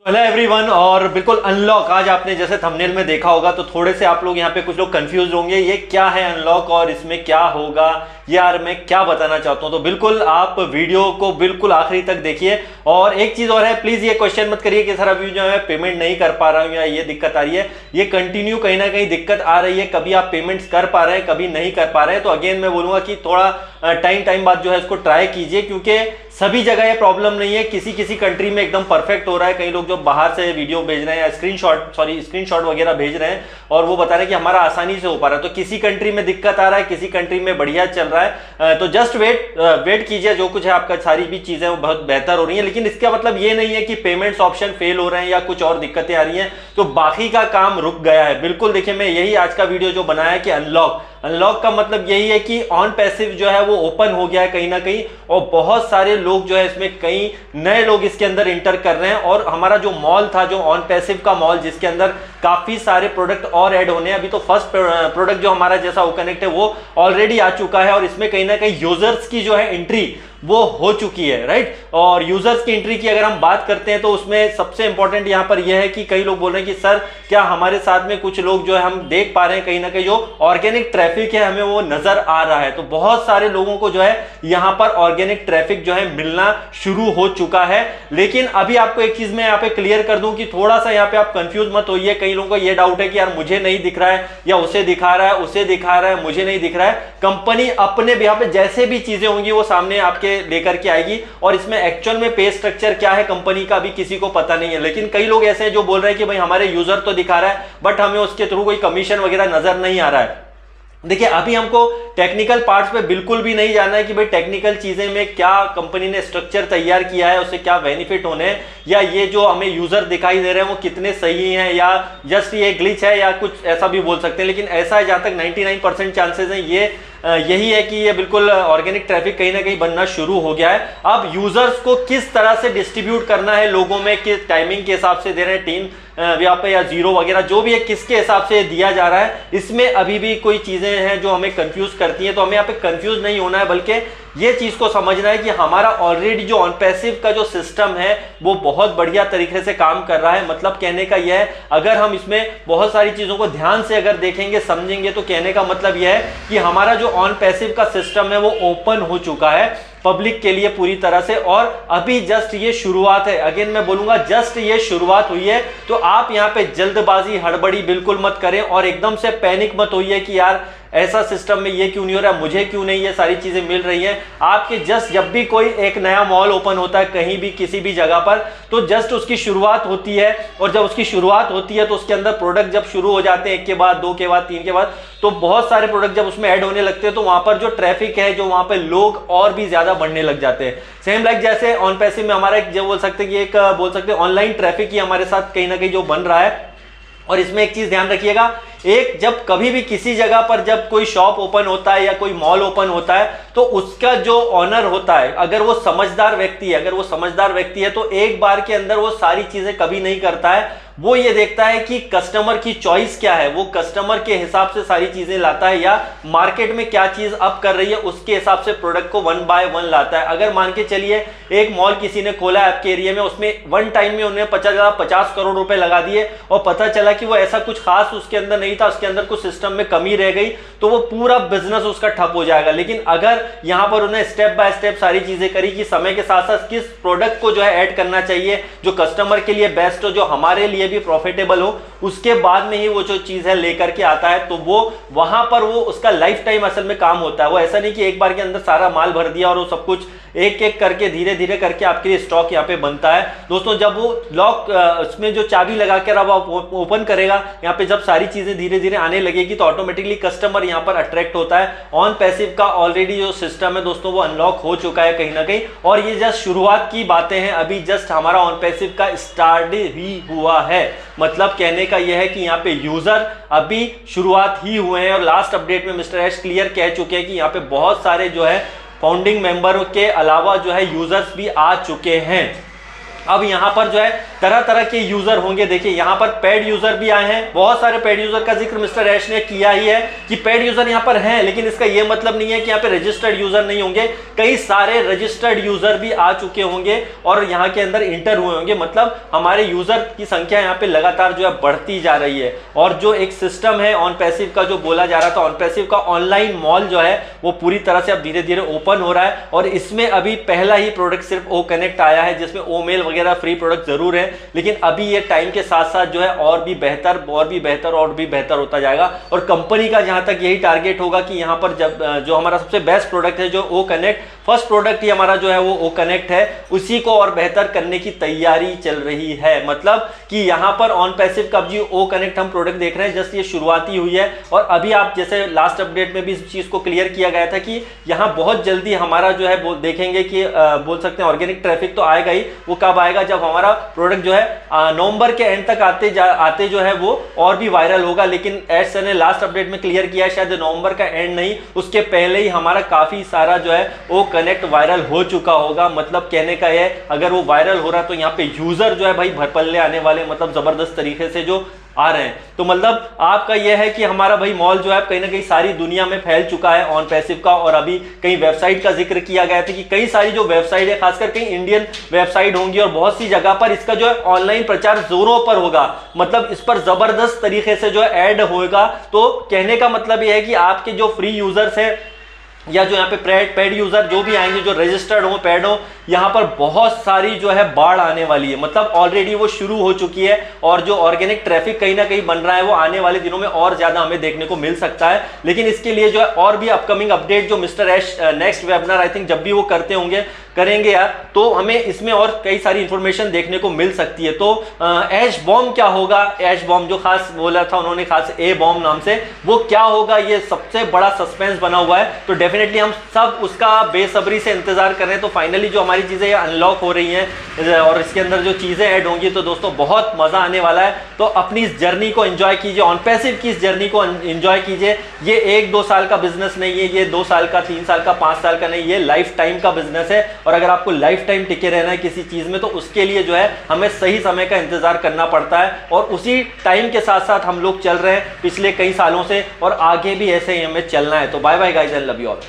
Hello everyone. और बिल्कुल unlock, आज आपने जैसे थंबनेल में देखा होगा तो थोड़े से आप लोग यहाँ पे कुछ लोग कंफ्यूज होंगे, ये क्या है अनलॉक और इसमें क्या होगा, यार मैं क्या बताना चाहता हूँ। तो बिल्कुल आप वीडियो को बिल्कुल आखिरी तक देखिए। और एक चीज और है, प्लीज ये क्वेश्चन मत करिए कि सर अभी जो है पेमेंट नहीं कर पा रहा हूँ या ये दिक्कत आ रही है। ये कंटिन्यू कहीं ना कहीं दिक्कत आ रही है, कभी आप पेमेंट्स कर पा रहे हैं कभी नहीं कर पा रहे हैं। तो अगेन मैं बोलूंगा कि थोड़ा टाइम बाद जो है इसको ट्राई कीजिए, क्योंकि सभी जगह ये प्रॉब्लम नहीं है। किसी किसी कंट्री में एकदम परफेक्ट हो रहा है। कई लोग जो बाहर से वीडियो भेज रहे हैं या स्क्रीनशॉट वगैरह भेज रहे हैं और वो बता रहे हैं कि हमारा आसानी से हो पा रहा है। तो किसी कंट्री में दिक्कत आ रहा है, किसी कंट्री में बढ़िया चल रहा है। तो जस्ट वेट कीजिए, जो कुछ है आपका सारी भी चीजें वो बहुत बेहतर हो रही है। लेकिन इसका मतलब ये नहीं है कि पेमेंट्स ऑप्शन फेल हो रहे हैं या कुछ और दिक्कतें आ रही हैं तो बाकी का काम रुक गया है। बिल्कुल देखिए, मैं यही आज का वीडियो जो बनाया कि अनलॉक का मतलब यही है कि ऑन पैसिव जो है वो ओपन हो गया है कहीं ना कहीं, और बहुत सारे लोग जो है इसमें कई नए लोग इसके अंदर इंटर कर रहे हैं। और हमारा जो मॉल था, जो ऑन पैसिव का मॉल, जिसके अंदर काफी सारे प्रोडक्ट और ऐड होने हैं, अभी तो फर्स्ट प्रोडक्ट जो हमारा जैसा वो कनेक्ट है वो ऑलरेडी आ चुका है और इसमें कहीं ना कहीं यूजर्स की जो है एंट्री वो हो चुकी है, राइट। और यूजर्स की एंट्री की अगर हम बात करते हैं तो उसमें सबसे इंपॉर्टेंट यहां पर यह है कि कई लोग बोल रहे हैं कि सर क्या हमारे साथ में कुछ लोग जो है हम देख पा रहे हैं कहीं ना कहीं जो ऑर्गेनिक ट्रैफिक है हमें वो नजर आ रहा है। तो बहुत सारे लोगों को जो है यहां पर ऑर्गेनिक ट्रैफिक जो है मिलना शुरू हो चुका है। लेकिन अभी आपको एक चीज मैं यहां पे क्लियर कर दूं कि थोड़ा सा यहां पे आप कंफ्यूज मत होइए। कई लोगों को ये डाउट है कि यार मुझे नहीं दिख रहा है या उसे दिखा रहा है, उसे दिखा रहा है, मुझे नहीं दिख रहा है। कंपनी अपने यहाँ पे जैसे भी चीजें होंगी वो सामने आपके लेकर के आएगी। और इसमें एक्चुअल में पे स्ट्रक्चर क्या है कंपनी का अभी किसी को पता नहीं है। लेकिन कई लोग ऐसे हैं जो बोल रहे हैं कि भाई हमारे यूजर तो दिखा रहा है बट हमें उसके थ्रू कोई कमीशन वगैरह नजर नहीं आ रहा है। देखिए अभी हमको टेक्निकल पार्ट्स पे बिल्कुल भी नहीं जाना है कि भाई टेक्निकल चीजें में क्या कंपनी ने स्ट्रक्चर तैयार किया है, उससे क्या बेनिफिट होने हैं, या ये जो हमें यूजर दिखाई दे रहे हैं वो कितने सही हैं, या जस्ट ये ग्लिच है, या कुछ ऐसा भी बोल सकते हैं। लेकिन ऐसा है जहां तक 99% चांसेस हैं ये यही है कि ये बिल्कुल ऑर्गेनिक ट्रैफिक कहीं ना कहीं बनना शुरू हो गया है। अब यूजर्स को किस तरह से डिस्ट्रीब्यूट करना है लोगों में, किस टाइमिंग के हिसाब से दे रहे हैं, टीम व्याप या जीरो वगैरह जो भी है किसके हिसाब से दिया जा रहा है, इसमें अभी भी कोई चीजें हैं जो हमें कंफ्यूज करती हैं। तो हमें यहाँ पे कंफ्यूज नहीं होना है, बल्कि ये चीज को समझना है कि हमारा ऑलरेडी जो ऑन पैसिव का जो सिस्टम है वो बहुत बढ़िया तरीके से काम कर रहा है। मतलब कहने का यह है, अगर हम इसमें बहुत सारी चीजों को ध्यान से अगर देखेंगे समझेंगे तो कहने का मतलब यह है कि हमारा जो ऑन पैसिव का सिस्टम है वो ओपन हो चुका है पब्लिक के लिए पूरी तरह से, और अभी जस्ट ये शुरुआत है। अगेन मैं बोलूंगा जस्ट ये शुरुआत हुई है। तो आप यहाँ पे जल्दबाजी हड़बड़ी बिल्कुल मत करें और एकदम से पैनिक मत होइए कि यार ऐसा सिस्टम में ये क्यों नहीं हो रहा, मुझे क्यों नहीं ये सारी चीजें मिल रही हैं। आपके जस्ट जब भी कोई एक नया मॉल ओपन होता है कहीं भी किसी भी जगह पर, तो जस्ट उसकी शुरुआत होती है। और जब उसकी शुरुआत होती है तो उसके अंदर प्रोडक्ट जब शुरू हो जाते हैं, एक के बाद दो के बाद तीन के बाद, तो बहुत सारे प्रोडक्ट जब उसमें ऐड होने लगते हैं तो वहां पर जो ट्रैफिक है, जो वहां पर लोग और भी ज्यादा बढ़ने लग जाते हैं। सेम लाइक जैसे ऑन पैसिव में हमारा एक जो बोल सकते हैं कि एक बोल सकते हैं ऑनलाइन ट्रैफिक ही हमारे साथ कहीं ना कहीं जो बन रहा है। और इसमें एक चीज ध्यान रखिएगा, एक जब कभी भी किसी जगह पर जब कोई शॉप ओपन होता है या कोई मॉल ओपन होता है तो उसका जो ऑनर होता है, अगर वो समझदार व्यक्ति है तो एक बार के अंदर वो सारी चीजें कभी नहीं करता है। वो ये देखता है कि कस्टमर की चॉइस क्या है, वो कस्टमर के हिसाब से सारी चीजें लाता है, या मार्केट में क्या चीज अप कर रही है उसके हिसाब से प्रोडक्ट को 1 बाय 1 लाता है। अगर मान के चलिए एक मॉल किसी ने खोला है आपके एरिया में, उसमें वन टाइम में उन्हें 50 करोड़ रुपए लगा दिए और पता चला कि वो ऐसा कुछ खास उसके अंदर नहीं था, उसके अंदर कुछ सिस्टम में कमी रह गई, तो वो पूरा बिजनेस उसका ठप हो जाएगा। लेकिन अगर यहां पर उन्हें स्टेप बाय स्टेप सारी चीजें करी कि समय के साथ साथ किस प्रोडक्ट को जो है ऐड करना चाहिए जो कस्टमर के लिए बेस्ट हो, जो हमारे लिए भी प्रॉफिटेबल हो, उसके बाद में ही वो जो चीज है लेकर के आता है, तो वो वहां पर वो उसका लाइफ टाइम असल में काम होता है। वो ऐसा नहीं कि एक बार के अंदर सारा माल भर दिया और वो सब कुछ एक एक करके धीरे धीरे करके आपके लिए स्टॉक यहाँ पे बनता है। दोस्तों जब वो लॉक उसमें जो चाबी लगा कर अब आप ओपन करेगा, यहाँ पे जब सारी चीजें धीरे धीरे आने लगेगी तो ऑटोमेटिकली कस्टमर यहाँ पर अट्रैक्ट होता है। ऑन पैसिव का ऑलरेडी जो सिस्टम है दोस्तों वो अनलॉक हो चुका है कहीं ना कहीं, और ये जस्ट शुरुआत की बातें हैं। अभी जस्ट हमारा ऑन पैसिव का स्टार्ट ही हुआ है। मतलब कहने का यह है कि यहाँ पे यूजर अभी शुरुआत ही हुए हैं। और लास्ट अपडेट में मिस्टर एश क्लियर कह चुके हैं कि यहाँ पे बहुत सारे जो है फाउंडिंग मेंबर के अलावा जो है यूजर्स भी आ चुके हैं। अब यहां पर जो है तरह तरह के यूजर होंगे। देखिए यहां पर पेड यूजर भी आए हैं, बहुत सारे पेड यूजर का जिक्र मिस्टर ऐश ने किया ही है कि पेड यूजर यहां पर हैं, लेकिन इसका यह मतलब नहीं है कि यहां पे रजिस्टर्ड यूजर नहीं होंगे। कई सारे रजिस्टर्ड यूजर भी आ चुके होंगे और यहां के अंदर इंटर हुए होंगे, मतलब हमारे यूजर की संख्या यहां पे लगातार जो है बढ़ती जा रही है। और जो एक सिस्टम है ऑन पैसिव का जो बोला जा रहा था, ऑन पैसिव का ऑनलाइन मॉल जो है वो पूरी तरह से अब धीरे धीरे ओपन हो रहा है। और इसमें अभी पहला ही प्रोडक्ट सिर्फ ओ कनेक्ट आया है, जिसमें ओ मेल वगैरह फ्री प्रोडक्ट जरूर है, लेकिन अभी ये टाइम के साथ साथ जो है और भी बेहतर होता जाएगा। और कंपनी का जहां तक यही टारगेट होगा कि यहां पर जब जो हमारा सबसे बेस्ट प्रोडक्ट है जो ओ कनेक्ट, फर्स्ट प्रोडक्ट ही हमारा जो है वो ओ कनेक्ट है, उसी को और बेहतर करने की तैयारी चल रही है। मतलब कि यहां पर ऑन पैसिव का जो ओ कनेक्ट हम प्रोडक्ट देख रहे हैं जस्ट ये शुरुआती हुई है। और अभी आप जैसे लास्ट अपडेट में भी इस चीज को क्लियर किया गया था कि यहां बहुत जल्दी हमारा जो है देखेंगे कि बोल सकते हैं ऑर्गेनिक ट्रैफिक तो आएगा ही। वो कब आएगा? जब हमारा प्रोडक्ट जो है नवंबर के एंड तक आते जो है वो और भी वायरल होगा। लेकिन एस ने लास्ट अपडेट में क्लियर किया है शायद नवंबर का एंड नहीं, उसके पहले ही हमारा काफी सारा जो है ओ कनेक्ट वायरल हो चुका होगा। मतलब कहने का है अगर वो वायरल हो रहा है तो यहाँ पे यूजर जो है भाई भरपल्ले आने वाले, मतलब जबरदस्त तरीके से जो आ रहे हैं। तो मतलब आपका यह है कि हमारा भाई मॉल जो है कहीं ना कहीं सारी दुनिया में फैल चुका है ऑन पैसिव का। और अभी कई वेबसाइट का जिक्र किया गया था कि कई सारी जो वेबसाइट है, खासकर कई इंडियन वेबसाइट होंगी और बहुत सी जगह पर इसका जो है ऑनलाइन प्रचार जोरों पर होगा। मतलब इस पर जबरदस्त तरीके से जो है ऐड होगा। तो कहने का मतलब यह है कि आपके जो फ्री यूजर्स हैं या जो यहाँ पे पेड यूजर जो भी आएंगे, जो रजिस्टर्ड हो, पेड हो, यहाँ पर बहुत सारी जो है बाढ़ आने वाली है। मतलब ऑलरेडी वो शुरू हो चुकी है और जो ऑर्गेनिक ट्रैफिक कहीं ना कहीं बन रहा है वो आने वाले दिनों में और ज्यादा हमें देखने को मिल सकता है। लेकिन इसके लिए जो है और भी अपकमिंग अपडेट जो mister Ash next webinar I think जब भी वो करेंगे यार, तो हमें इसमें और कई सारी इंफॉर्मेशन देखने को मिल सकती है। तो ऐश बॉम्ब क्या होगा, ऐश बॉम्ब जो खास बोला था उन्होंने खास ए बॉम्ब नाम से, वो क्या होगा ये सबसे बड़ा सस्पेंस बना हुआ है। तो डेफिनेटली हम सब उसका बेसब्री से इंतजार कर रहे हैं। तो फाइनली जो हमारी चीजें अनलॉक हो रही हैं और इसके अंदर जो चीजें ऐड होंगी तो दोस्तों बहुत मजा आने वाला है। तो अपनी इस जर्नी को एंजॉय कीजिए, ऑन पैसिव की इस जर्नी को एंजॉय कीजिए। ये 1-2 साल का बिजनेस नहीं है, ये 2 साल का, 3 साल का, 5 साल का नहीं, ये लाइफ टाइम का बिजनेस है। और अगर आपको लाइफ टाइम टिके रहना है किसी चीज में तो उसके लिए जो है हमें सही समय का इंतजार करना पड़ता है। और उसी टाइम के साथ साथ हम लोग चल रहे हैं पिछले कई सालों से और आगे भी ऐसे ही हमें चलना है। तो bye bye guys, I love you all.